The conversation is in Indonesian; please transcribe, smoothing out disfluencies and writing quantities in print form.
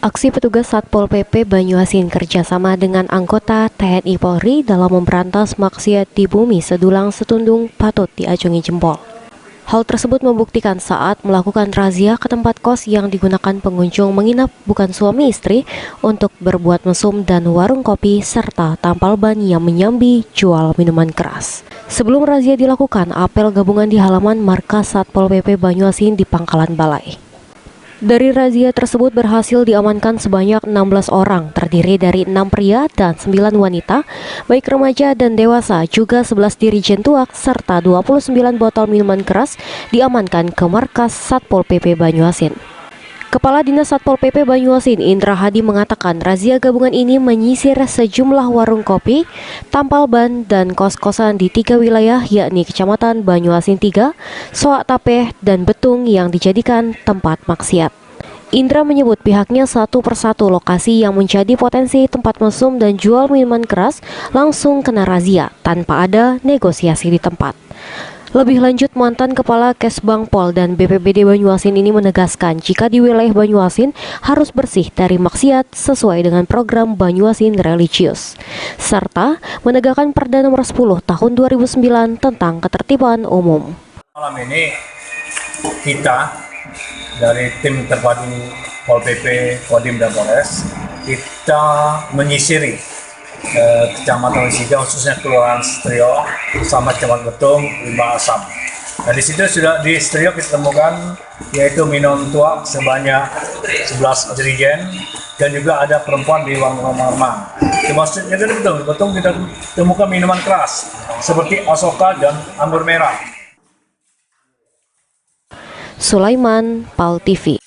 Aksi petugas Satpol PP Banyuasin kerjasama dengan anggota TNI Polri dalam memberantas maksiat di bumi sedulang setundung patut diacungi jempol. Hal tersebut membuktikan saat melakukan razia ke tempat kos yang digunakan pengunjung menginap bukan suami istri untuk berbuat mesum dan warung kopi serta tampal ban yang menyambi jual minuman keras. Sebelum razia dilakukan, apel gabungan di halaman markas Satpol PP Banyuasin di Pangkalan Balai. Dari razia tersebut berhasil diamankan sebanyak 16 orang, terdiri dari 6 pria dan 9 wanita, baik remaja dan dewasa, juga 11 dirijen tuak, serta 29 botol minuman keras diamankan ke markas Satpol PP Banyuasin. Kepala Dinas Satpol PP Banyuasin, Indra Hadi, mengatakan razia gabungan ini menyisir sejumlah warung kopi, tampal ban, dan kos-kosan di 3 wilayah, yakni Kecamatan Banyuasin 3, Soak Tapeh, dan Betung yang dijadikan tempat maksiat. Indra menyebut pihaknya satu persatu lokasi yang menjadi potensi tempat mesum dan jual minuman keras langsung kena razia tanpa ada negosiasi di tempat. Lebih lanjut, mantan Kepala Kesbangpol dan BPBD Banyuasin ini menegaskan jika di wilayah Banyuasin harus bersih dari maksiat sesuai dengan program Banyuasin Religius, serta menegakkan Perda Nomor 10 Tahun 2009 tentang ketertiban umum. Malam ini kita dari tim terpadu Pol PP, Kodim, dan Polres, kita menyisiri Kecamatan Siga, khususnya Kelurahan Setrio sama Kecamatan Betung, Limbah Asam. Nah, di situ sudah di Setrio kita temukan yaitu minum tuak sebanyak 11 dirijen dan juga ada perempuan di warung remang. Maksudnya di Betung kita temukan minuman keras seperti Asoka dan anggur merah. Sulaiman, PAL TV.